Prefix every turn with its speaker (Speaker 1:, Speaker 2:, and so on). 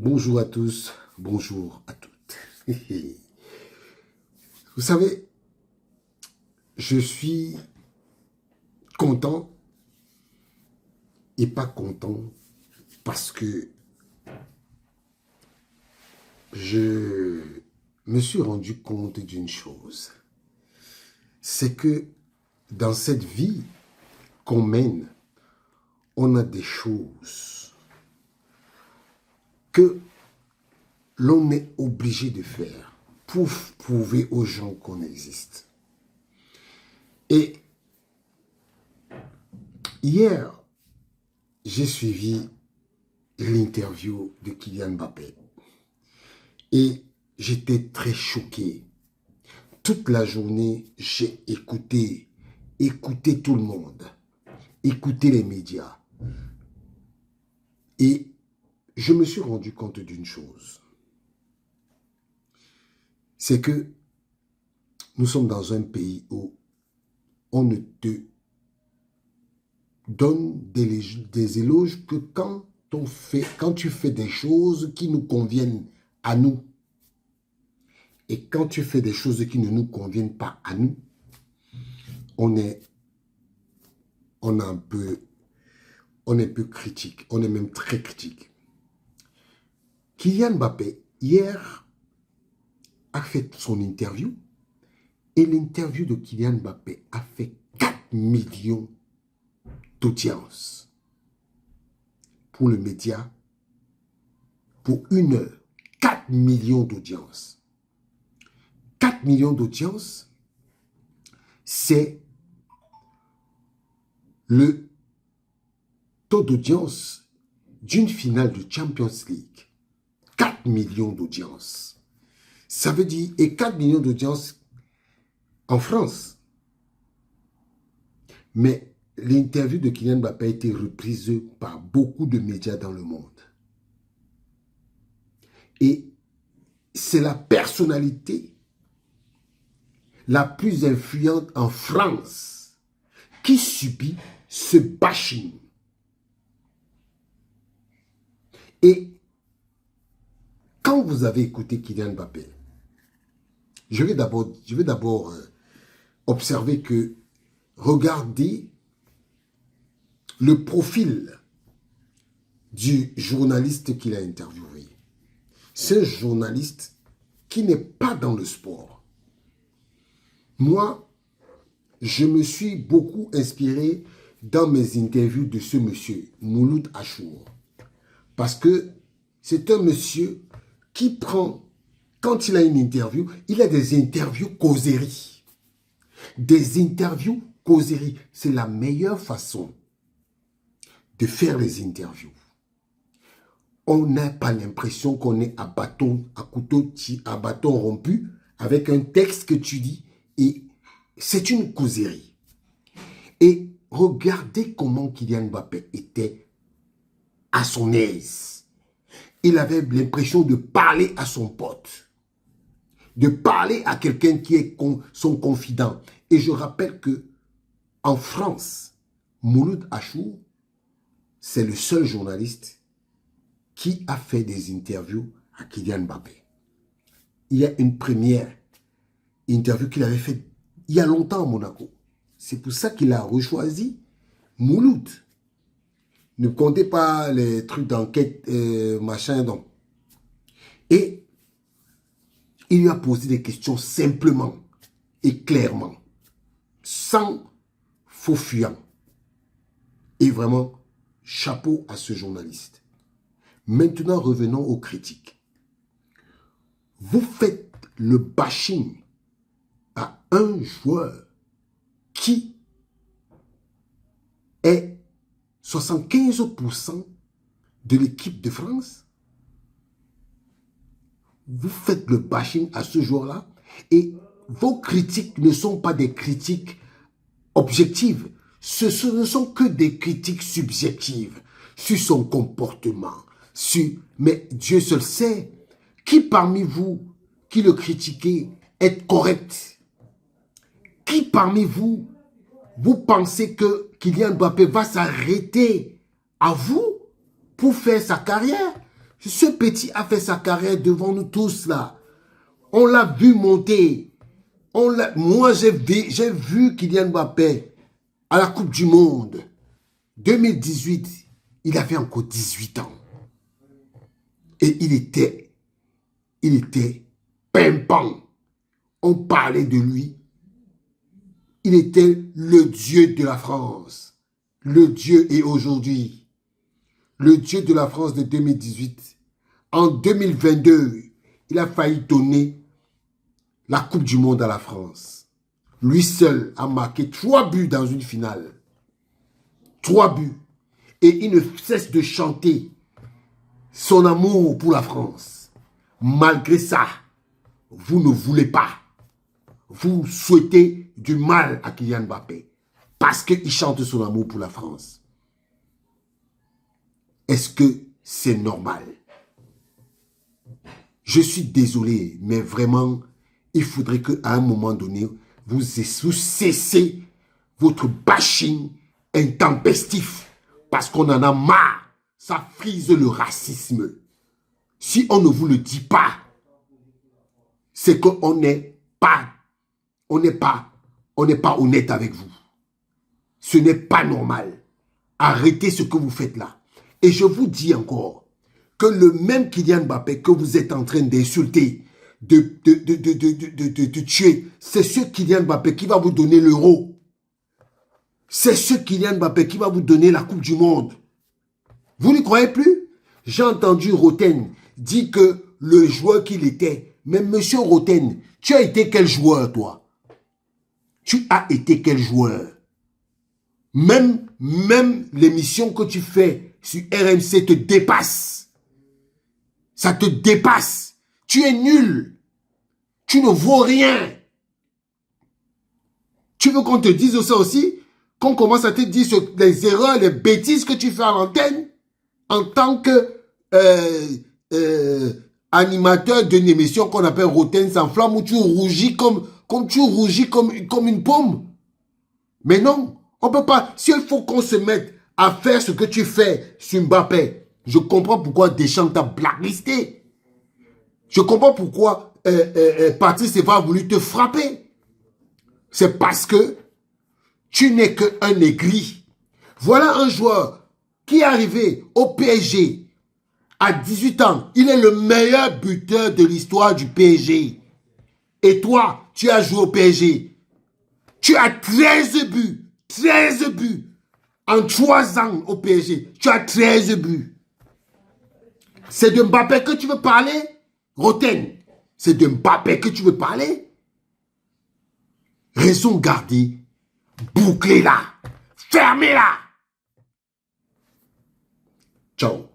Speaker 1: Bonjour à tous, bonjour à toutes. Vous savez, je suis content et pas content parce que je me suis rendu compte d'une chose. C'est que dans cette vie qu'on mène, on a des choses que l'on est obligé de faire pour prouver aux gens qu'on existe. Et hier, j'ai suivi l'interview de Kylian Mbappé et j'étais très choqué. Toute la journée, j'ai écouté tout le monde, écouté les médias. Et je me suis rendu compte d'une chose. C'est que nous sommes dans un pays où on ne te donne des éloges que quand tu fais des choses qui nous conviennent à nous. Et quand tu fais des choses qui ne nous conviennent pas à nous, on est un peu critique, on est même très critique. Kylian Mbappé, hier, a fait son interview et l'interview de Kylian Mbappé a fait 4 millions d'audience pour le média, pour 1 heure. 4 millions d'audience. 4 millions d'audience, c'est le taux d'audience d'une finale de Champions League. 4 millions d'audience. Ça veut dire, et 4 millions d'audience en France. Mais l'interview de Kylian Mbappé a été reprise par beaucoup de médias dans le monde. Et c'est la personnalité la plus influente en France qui subit ce bashing. Et quand vous avez écouté Kylian Mbappé, je vais d'abord observer que regardez le profil du journaliste qu'il a interviewé. C'est un journaliste qui n'est pas dans le sport. Moi, je me suis beaucoup inspiré dans mes interviews de ce monsieur, Mouloud Achour. Parce que c'est un monsieur qui prend, quand il a une interview, il a des interviews causeries. Des interviews causeries. C'est la meilleure façon de faire les interviews. On n'a pas l'impression qu'on est à bâton rompu avec un texte que tu dis et c'est une causerie. Et regardez comment Kylian Mbappé était à son aise. Il avait l'impression de parler à son pote, de parler à quelqu'un qui est son confident. Et je rappelle que en France, Mouloud Achour, c'est le seul journaliste qui a fait des interviews à Kylian Mbappé. Il y a une première interview qu'il avait faite il y a longtemps à Monaco. C'est pour ça qu'il a rechoisi Mouloud. Ne comptez pas les trucs d'enquête, machin, donc. Et il lui a posé des questions simplement et clairement, sans faux fuyant. Et vraiment, chapeau à ce journaliste. Maintenant, revenons aux critiques. Vous faites le bashing à un joueur qui est 75% de l'équipe de France. Vous faites le bashing à ce joueur-là et vos critiques ne sont pas des critiques objectives. Ce ne sont que des critiques subjectives sur son comportement. Mais Dieu seul sait qui parmi vous qui le critiquez est correct. Qui parmi vous, vous pensez que Kylian Mbappé va s'arrêter à vous pour faire sa carrière? Ce petit a fait sa carrière devant nous tous là. On l'a vu monter. Moi, j'ai vu Kylian Mbappé à la Coupe du Monde. 2018, il avait encore 18 ans. Et il était pimpant. On parlait de lui. Il était le Dieu de la France. Le Dieu est aujourd'hui. Le Dieu de la France de 2018. En 2022, il a failli donner la Coupe du Monde à la France. Lui seul a marqué 3 buts dans une finale. 3 buts. Et il ne cesse de chanter son amour pour la France. Malgré ça, vous ne voulez pas. Vous souhaitez du mal à Kylian Mbappé. Parce qu'il chante son amour pour la France. Est-ce que c'est normal? Je suis désolé, mais vraiment, il faudrait qu'à un moment donné, vous cessez votre bashing intempestif. Parce qu'on en a marre. Ça frise le racisme. Si on ne vous le dit pas, c'est qu'on n'est pas honnête avec vous. Ce n'est pas normal. Arrêtez ce que vous faites là. Et je vous dis encore que le même Kylian Mbappé que vous êtes en train d'insulter, de tuer, c'est ce Kylian Mbappé qui va vous donner l'euro. C'est ce Kylian Mbappé qui va vous donner la Coupe du Monde. Vous n'y croyez plus? J'ai entendu Roten dire que le joueur qu'il était, mais monsieur Roten, tu as été quel joueur toi? Tu as été quel joueur? Même l'émission que tu fais sur RMC te dépasse. Ça te dépasse. Tu es nul. Tu ne vaux rien. Tu veux qu'on te dise ça aussi? Qu'on commence à te dire les erreurs, les bêtises que tu fais à l'antenne en tant que animateur d'une émission qu'on appelle Roten sans flamme où tu rougis comme une pomme. Mais non, on peut pas. S'il faut qu'on se mette à faire ce que tu fais sur Mbappé, je comprends pourquoi Deschamps t'a blacklisté. Je comprends pourquoi Patrice Evra a voulu te frapper. C'est parce que tu n'es qu'un aigri. Voilà un joueur qui est arrivé au PSG à 18 ans. Il est le meilleur buteur de l'histoire du PSG. Et toi, tu as joué au PSG. Tu as 13 buts. 13 buts. En 3 ans au PSG. Tu as 13 buts. C'est de Mbappé que tu veux parler, Roten? C'est de Mbappé que tu veux parler? Raison gardée. Bouclez-la. Fermez-la. Ciao.